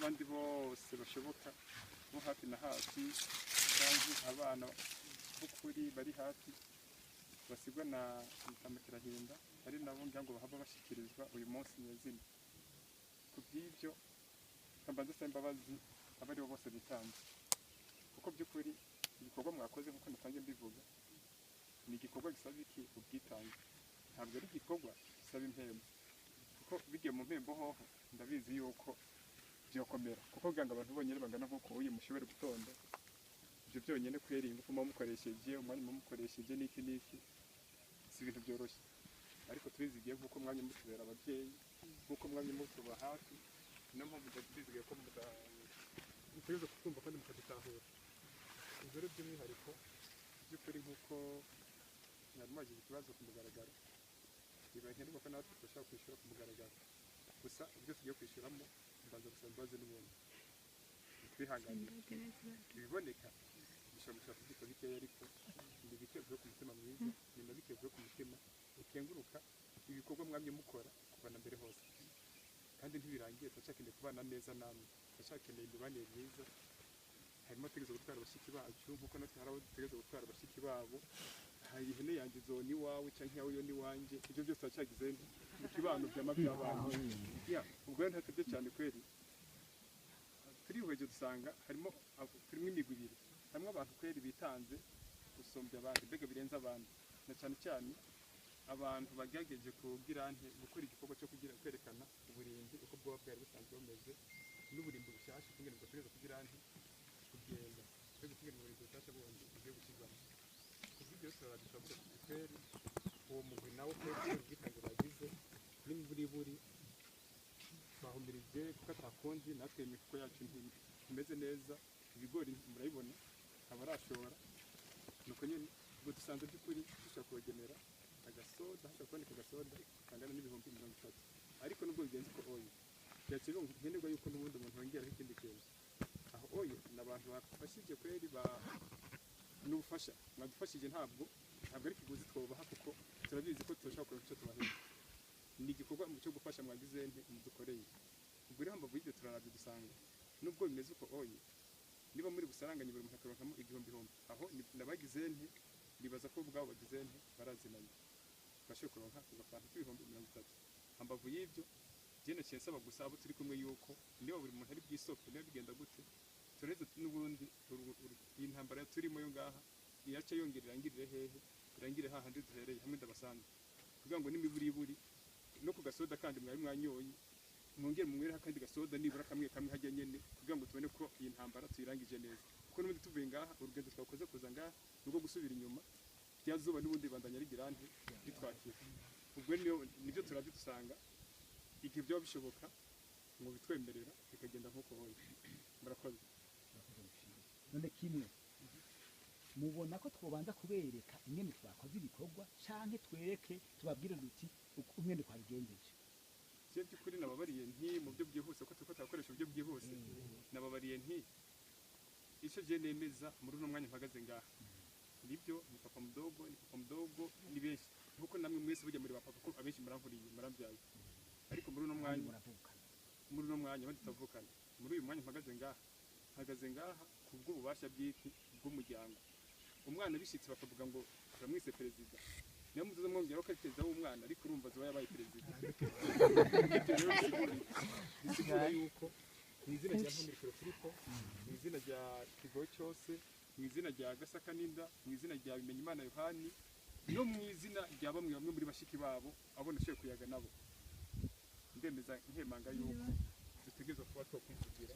n'abandi bose bashoboka bo hafi na hafi kandi abana b'ukuri bari hafi basigwa na Mutamukirahinda ari nabo ngira ngo bahava bashikirizwa uyu munsi nyezina ku bw'ibyo mbanza saba imbabazi abari bo bose bitanze kuko by'ukuri igikorwa mwakoze nkuko natangiye mbivuga ni igikorwa gisaba iki ubwitange ntabwo ari igikorwa gisaba impembo kuko bigiye mu mpembo hoho ndabizi yuko byokomera kuko kugira ngo abantu bonyine bangana nk'uko uyu mushobore gutonda ibyo byonyine kweringa ingufu mukoresheje umwanya mukoresheje n'iki si ibintu byoroshye ariko turizigiye nk'uko mwanya mutubera ababyeyi nk'uko mwanya mutuba hafi niyo mpamvu ndabizigiye ko mutegereza kutumva kandi mukadutahura ibyo rero by'umwihariko by'ukuri nk'uko mwari mwagize ikibazo ku mugaragaro biba nkenerwa ko natwe turashaka kwishyura ku mugaragaro gusa ibyo tugiye kwishyuramo mbanza gusaba imbabazi n'ubundi twihanganira ibiboneka bishobora gushaka ibyiko bikeya ariko ni bike bivuye ku mutima mwiza ni na bike bivuye ku mutima ukenguruka ibikorwa mwamye mukora kuva na mbere hose kandi ntibirangiye turacyakeneye kubana neza namwe turacyakeneye imibanire myiza harimo ategereza gutwara abashiki bacu nk'uko natwe hari abo dutegereza gutwara abashiki babo hari ihene yanjye izoni iwawe cyangwa iyawe yo n'iwanjye ibyo byose turacyagize mu kibano byama by'abantu ubwo rero ntatebye cyane kweri turihweje dusanga turimo imigwi ibiri harimo abantu kweri bitanze gusumbya abandi mbega birenze abandi na cyane cyane abantu bagerageje gukora igikorwa cyo kwerekana uburimbi uko bwaba bwari busanzwe bumeze n'uburimbi bushyashya kugira ngo tugereze kugenda twese kugira ngo uburimbi bushyashya bundi bugiye gushyirwamo kuko ibyo byose baradushobora kuvuga kweri uwo mugwi nawo kweri ubwitange bagize buri bahumirije kuko atakundi natwe imifuko yacu ntimeze neza ibigori murabibona abarashora nuko nyine ubwo dusanze by'ukuri dushobora kubagenera agasoda hashobora kuboneka agasoda kangana n'ibihumbi 30 ariko nubwo bigenze ko oyo byakiriho nkenerwa yuko n'ubundi umuntu yongeraho ikindi kintu aho oyo n'abantu bafashije kweri n'ubufasha mwadufashije ntabwo ari ikiguzi twobaha kuko turabizi ko turashaka gukora icyo tubahera ni igikorwa cyo gufasha mwagize mudukoreye ubwo rero hambavu y'ibyo turarabye dusanga nubwo bimeze uko oyo niba muri gusaranganya buri muntu akaronkamo igihumbi aho nabagize nibaza ko ubwabo bagize barazinanye bashoboye kuronka tugafata ibihumbi 30 hambavu y'ibyo gene cyensaba gusa abo turi kumwe yuko niba buri muntu ari bwisoko niba bigenda gute tureze n'ubundi intambara turimo yo ngaha yace yongerera ngirire hehe irangire hahandi duhereye hamwe ndabasanze kugira ngo n'imiburiburi no ku gasoda kandi mwari mwanyoye mwongere mumwere kandi gasoda nibura kamwe hajya nyene kugira ngo tubone ko iyi ntambara tuyirangije neza kuko n'ubundi tuvuye ngaha urugendo twakoze kuza ngaha nuko gusubira inyuma byazuba n'ubundi bandanya rigirante bitwakira ubwo nibyo turabye dusanga igihe byo bishoboka ngo bitwemerera bikagenda nk'uko hoye murakoze none kimwe mubona ko twobanza kubereka ingene twakoze ibikorwa canke twereke tubabwire duti umwene kwabigendeje cyo by'ukuri nababariye mu byo byihuse ko tutakoresha uburyo bwihuse nababariye icyo je nemeza muri uno mwanya mpagaze ngaha nibyo ni papa mudogo ni benshi nkuko namwe mwese bujya muri bapapa ko abenshi murankuriye murabyaye ariko muri uno mwanya bandi tavukana muri uyu mwanya mpagaze ngaha kubw'ububasha bw'iki bw'umuryango umwana bishitse bakavuga ngo turamwise perezida niyo muzoza mwongera ko perezida w'umwana ariko urumva zo yabaye perezida bisigura yuko mu izina rya Nkomirikiro Filipo mu izina rya Kigo cyose mu izina rya Gasakaninda mu izina rya Bimenyimana Yohani no mu izina rya bamwe muri bashiki babo abona cyo kuyaga nabo ndemeza nkemanga yuko dutegerezwa kuba twakwivugira